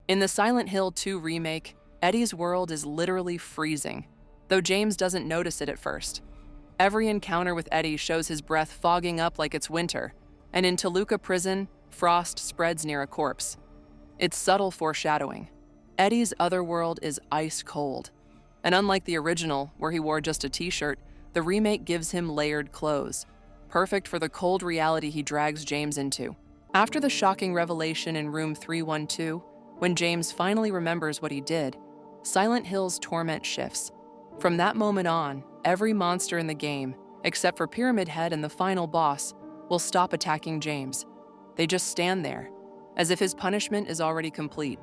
In the Silent Hill 2 remake, Eddie's world is literally freezing, though James doesn't notice it at first. Every encounter with Eddie shows his breath fogging up like it's winter, and in Toluca Prison, frost spreads near a corpse. It's subtle foreshadowing. Eddie's other world is ice cold, and unlike the original, where he wore just a t-shirt, the remake gives him layered clothes, perfect for the cold reality he drags James into. After the shocking revelation in room 312, when James finally remembers what he did, Silent Hill's torment shifts. From that moment on, every monster in the game, except for Pyramid Head and the final boss, will stop attacking James. They just stand there, as if his punishment is already complete.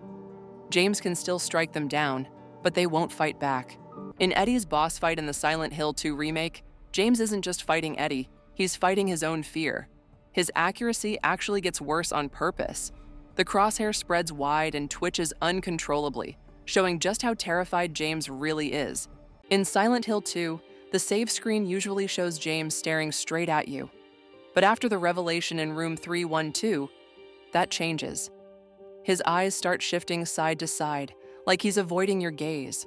James can still strike them down, but they won't fight back. In Eddie's boss fight in the Silent Hill 2 remake, James isn't just fighting Eddie, he's fighting his own fear. His accuracy actually gets worse on purpose. The crosshair spreads wide and twitches uncontrollably, showing just how terrified James really is. In Silent Hill 2, the save screen usually shows James staring straight at you. But after the revelation in room 312, that changes. His eyes start shifting side to side, like he's avoiding your gaze.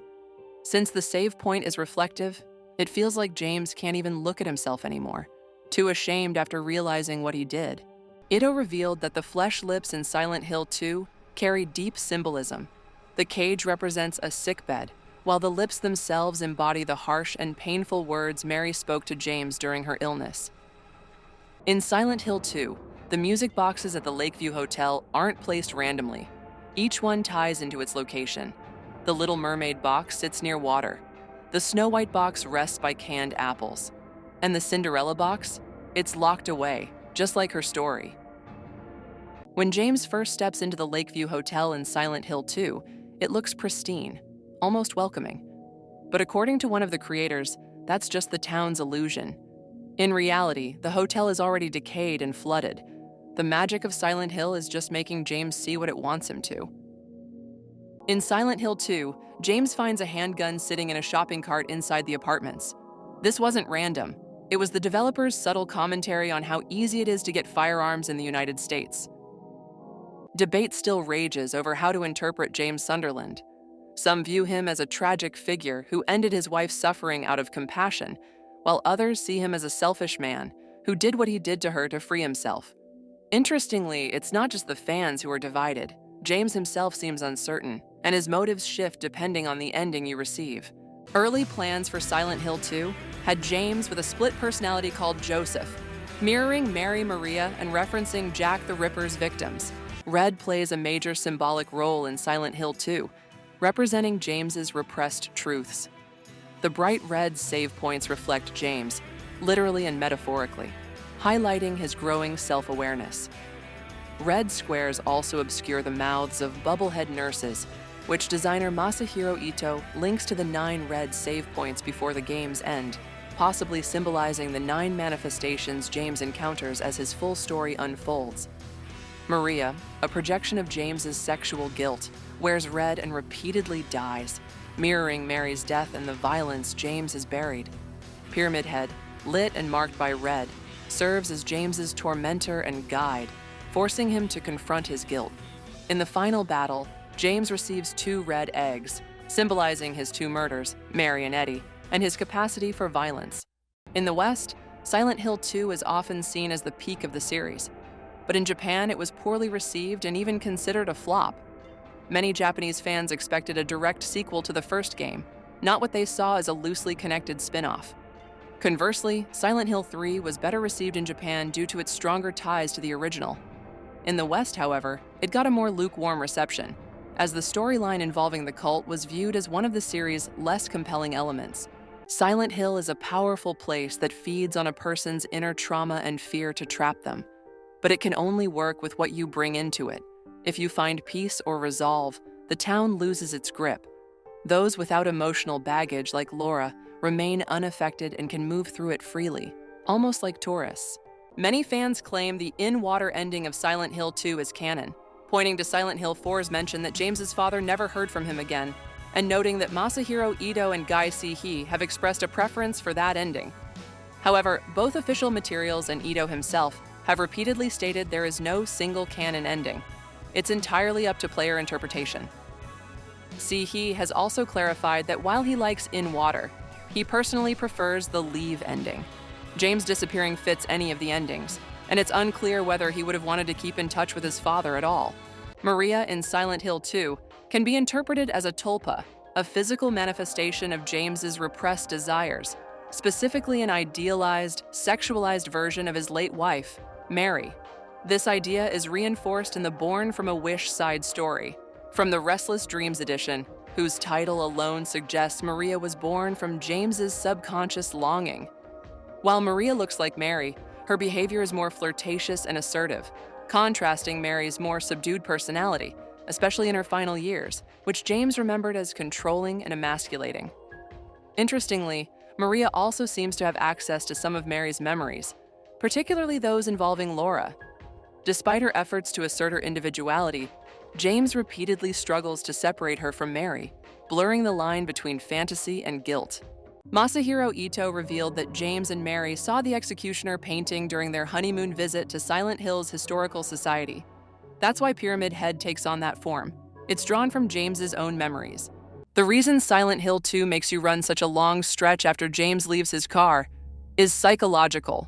Since the save point is reflective, it feels like James can't even look at himself anymore, too ashamed after realizing what he did. Ito revealed that the flesh lips in Silent Hill 2 carry deep symbolism. The cage represents a sickbed, while the lips themselves embody the harsh and painful words Mary spoke to James during her illness. In Silent Hill 2, the music boxes at the Lakeview Hotel aren't placed randomly. Each one ties into its location. The Little Mermaid box sits near water. The Snow White box rests by canned apples. And the Cinderella box? It's locked away, just like her story. When James first steps into the Lakeview Hotel in Silent Hill 2, it looks pristine, almost welcoming. But according to one of the creators, that's just the town's illusion. In reality, the hotel is already decayed and flooded. The magic of Silent Hill is just making James see what it wants him to. In Silent Hill 2, James finds a handgun sitting in a shopping cart inside the apartments. This wasn't random. It was the developers' subtle commentary on how easy it is to get firearms in the United States. Debate still rages over how to interpret James Sunderland. Some view him as a tragic figure who ended his wife's suffering out of compassion, while others see him as a selfish man who did what he did to her to free himself. Interestingly, it's not just the fans who are divided. James himself seems uncertain, and his motives shift depending on the ending you receive. Early plans for Silent Hill 2 had James with a split personality called Joseph, mirroring Mary Maria and referencing Jack the Ripper's victims. Red plays a major symbolic role in Silent Hill 2, representing James's repressed truths. The bright red save points reflect James, literally and metaphorically, highlighting his growing self-awareness. Red squares also obscure the mouths of bubblehead nurses, which designer Masahiro Ito links to the 9 red save points before the game's end, possibly symbolizing the 9 manifestations James encounters as his full story unfolds. Maria, a projection of James's sexual guilt, wears red and repeatedly dies, mirroring Mary's death and the violence James has buried. Pyramid Head, lit and marked by red, serves as James's tormentor and guide, forcing him to confront his guilt. In the final battle, James receives 2 red eggs, symbolizing his 2 murders, Mary and Eddie, and his capacity for violence. In the West, Silent Hill 2 is often seen as the peak of the series, but in Japan it was poorly received and even considered a flop. Many Japanese fans expected a direct sequel to the first game, not what they saw as a loosely connected spin-off. Conversely, Silent Hill 3 was better received in Japan due to its stronger ties to the original. In the West, however, it got a more lukewarm reception, as the storyline involving the cult was viewed as one of the series' less compelling elements. Silent Hill is a powerful place that feeds on a person's inner trauma and fear to trap them, but it can only work with what you bring into it. If you find peace or resolve, the town loses its grip. Those without emotional baggage, like Laura, remain unaffected and can move through it freely, almost like tourists. Many fans claim the in-water ending of Silent Hill 2 is canon, pointing to Silent Hill 4's mention that James's father never heard from him again, and noting that Masahiro Ito and Guy Si-hee have expressed a preference for that ending. However, both official materials and Ito himself have repeatedly stated there is no single canon ending. It's entirely up to player interpretation. He has also clarified that while he likes In Water, he personally prefers the Leave ending. James disappearing fits any of the endings, and it's unclear whether he would have wanted to keep in touch with his father at all. Maria in Silent Hill 2 can be interpreted as a tulpa, a physical manifestation of James's repressed desires, specifically an idealized, sexualized version of his late wife, Mary. This idea is reinforced in the Born from a Wish side story, from the Restless Dreams edition, whose title alone suggests Maria was born from James's subconscious longing. While Maria looks like Mary, her behavior is more flirtatious and assertive, contrasting Mary's more subdued personality, especially in her final years, which James remembered as controlling and emasculating. Interestingly, Maria also seems to have access to some of Mary's memories, particularly those involving Laura. Despite her efforts to assert her individuality, James repeatedly struggles to separate her from Mary, blurring the line between fantasy and guilt. Masahiro Ito revealed that James and Mary saw the executioner painting during their honeymoon visit to Silent Hill's Historical Society. That's why Pyramid Head takes on that form. It's drawn from James's own memories. The reason Silent Hill 2 makes you run such a long stretch after James leaves his car is psychological.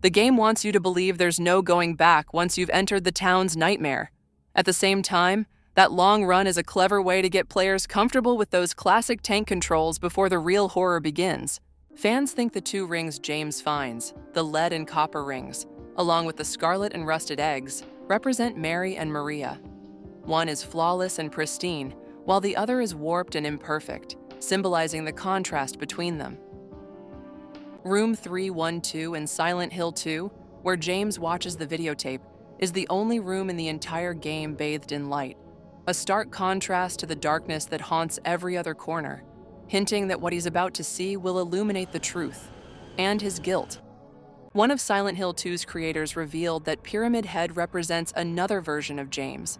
The game wants you to believe there's no going back once you've entered the town's nightmare. At the same time, that long run is a clever way to get players comfortable with those classic tank controls before the real horror begins. Fans think the two rings James finds, the lead and copper rings, along with the scarlet and rusted eggs, represent Mary and Maria. One is flawless and pristine, while the other is warped and imperfect, symbolizing the contrast between them. Room 312 in Silent Hill 2, where James watches the videotape, is the only room in the entire game bathed in light, a stark contrast to the darkness that haunts every other corner, hinting that what he's about to see will illuminate the truth and his guilt. One of Silent Hill 2's creators revealed that Pyramid Head represents another version of James.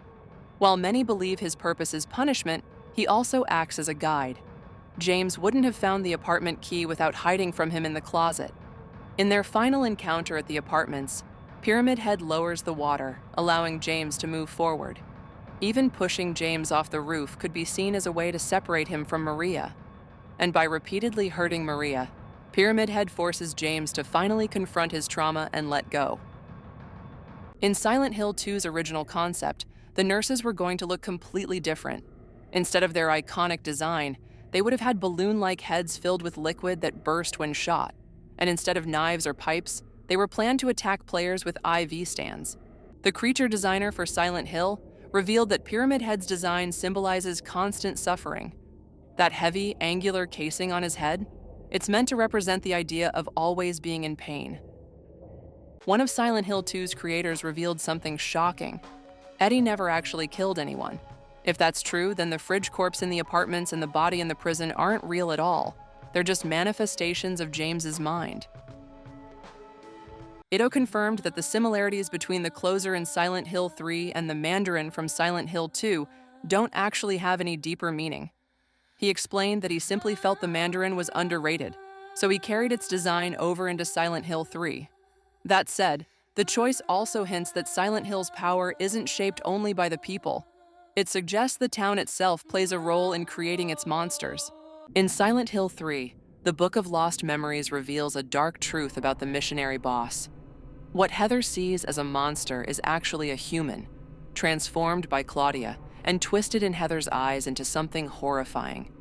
While many believe his purpose is punishment, he also acts as a guide. James wouldn't have found the apartment key without hiding from him in the closet. In their final encounter at the apartments, Pyramid Head lowers the water, allowing James to move forward. Even pushing James off the roof could be seen as a way to separate him from Maria. And by repeatedly hurting Maria, Pyramid Head forces James to finally confront his trauma and let go. In Silent Hill 2's original concept, the nurses were going to look completely different. Instead of their iconic design, they would have had balloon-like heads filled with liquid that burst when shot. And instead of knives or pipes, they were planned to attack players with IV stands. The creature designer for Silent Hill revealed that Pyramid Head's design symbolizes constant suffering. That heavy, angular casing on his head, it's meant to represent the idea of always being in pain. One of Silent Hill 2's creators revealed something shocking. Eddie never actually killed anyone. If that's true, then the fridge corpse in the apartments and the body in the prison aren't real at all. They're just manifestations of James's mind. Ito confirmed that the similarities between the closer in Silent Hill 3 and the Mandarin from Silent Hill 2 don't actually have any deeper meaning. He explained that he simply felt the Mandarin was underrated, so he carried its design over into Silent Hill 3. That said, the choice also hints that Silent Hill's power isn't shaped only by the people. It suggests the town itself plays a role in creating its monsters. In Silent Hill 3, the Book of Lost Memories reveals a dark truth about the missionary boss. What Heather sees as a monster is actually a human, transformed by Claudia and twisted in Heather's eyes into something horrifying.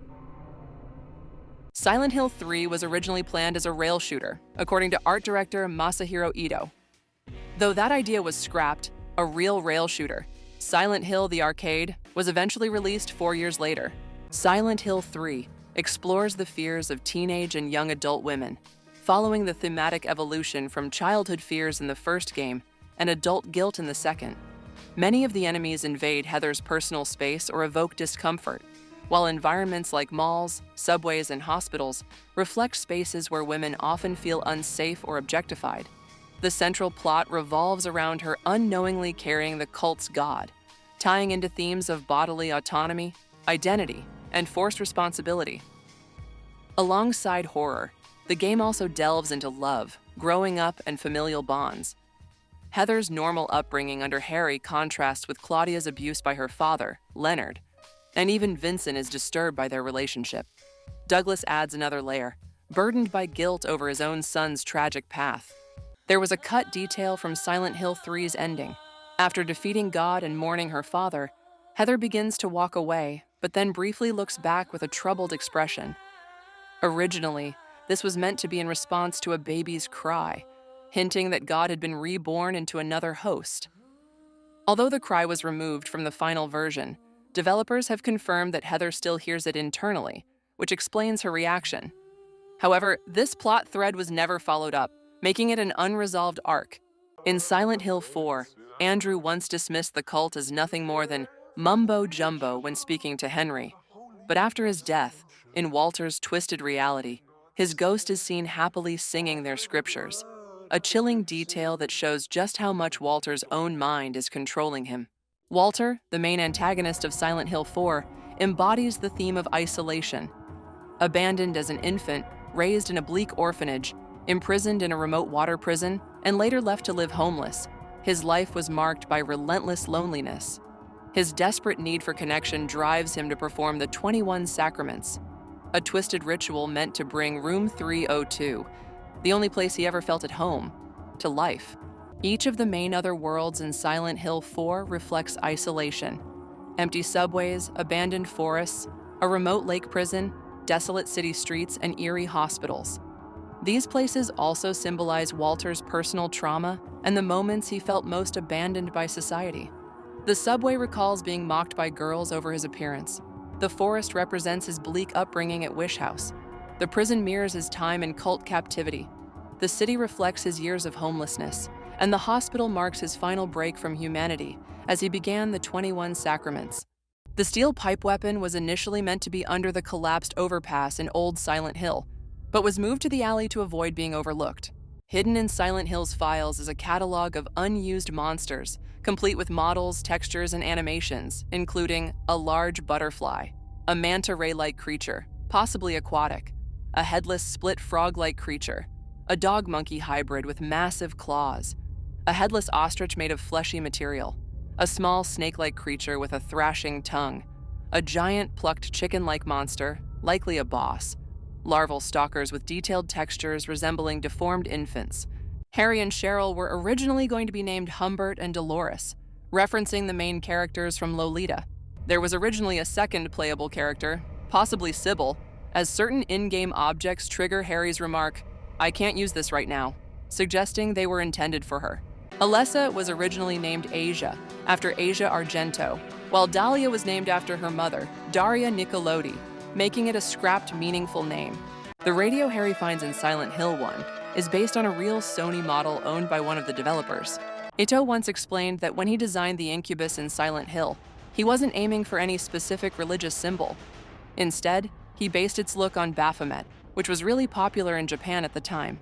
Silent Hill 3 was originally planned as a rail shooter, according to art director Masahiro Ito. Though that idea was scrapped, a real rail shooter, Silent Hill the Arcade, was eventually released 4 years later. Silent Hill 3 explores the fears of teenage and young adult women, following the thematic evolution from childhood fears in the first game and adult guilt in the second. Many of the enemies invade Heather's personal space or evoke discomfort, while environments like malls, subways, and hospitals reflect spaces where women often feel unsafe or objectified. The central plot revolves around her unknowingly carrying the cult's god, tying into themes of bodily autonomy, identity, and forced responsibility. Alongside horror, the game also delves into love, growing up, and familial bonds. Heather's normal upbringing under Harry contrasts with Claudia's abuse by her father, Leonard, and even Vincent is disturbed by their relationship. Douglas adds another layer, burdened by guilt over his own son's tragic path. There was a cut detail from Silent Hill 3's ending. After defeating God and mourning her father, Heather begins to walk away, but then briefly looks back with a troubled expression. Originally, this was meant to be in response to a baby's cry, hinting that God had been reborn into another host. Although the cry was removed from the final version, developers have confirmed that Heather still hears it internally, which explains her reaction. However, this plot thread was never followed up, making it an unresolved arc. In Silent Hill 4, Andrew once dismissed the cult as nothing more than mumbo-jumbo when speaking to Henry. But after his death, in Walter's twisted reality, his ghost is seen happily singing their scriptures, a chilling detail that shows just how much Walter's own mind is controlling him. Walter, the main antagonist of Silent Hill 4, embodies the theme of isolation. Abandoned as an infant, raised in a bleak orphanage, imprisoned in a remote water prison, and later left to live homeless, his life was marked by relentless loneliness. His desperate need for connection drives him to perform the 21 Sacraments, a twisted ritual meant to bring Room 302, the only place he ever felt at home, to life. Each of the main other worlds in Silent Hill 4 reflects isolation. Empty subways, abandoned forests, a remote lake prison, desolate city streets, and eerie hospitals. These places also symbolize Walter's personal trauma and the moments he felt most abandoned by society. The subway recalls being mocked by girls over his appearance. The forest represents his bleak upbringing at Wish House. The prison mirrors his time in cult captivity. The city reflects his years of homelessness, and the hospital marks his final break from humanity as he began the 21 Sacraments. The steel pipe weapon was initially meant to be under the collapsed overpass in Old Silent Hill, but was moved to the alley to avoid being overlooked. Hidden in Silent Hill's files is a catalog of unused monsters, complete with models, textures, and animations, including a large butterfly, a manta ray-like creature, possibly aquatic, a headless split frog-like creature, a dog-monkey hybrid with massive claws, a headless ostrich made of fleshy material, a small snake-like creature with a thrashing tongue, a giant plucked chicken-like monster, likely a boss, larval stalkers with detailed textures resembling deformed infants. Harry and Cheryl were originally going to be named Humbert and Dolores, referencing the main characters from Lolita. There was originally a second playable character, possibly Sybil, as certain in-game objects trigger Harry's remark, "I can't use this right now," suggesting they were intended for her. Alessa was originally named Asia, after Asia Argento, while Dahlia was named after her mother, Daria Nicolodi, making it a scrapped, meaningful name. The radio Harry finds in Silent Hill 1 is based on a real Sony model owned by one of the developers. Ito once explained that when he designed the incubus in Silent Hill, he wasn't aiming for any specific religious symbol. Instead, he based its look on Baphomet, which was really popular in Japan at the time.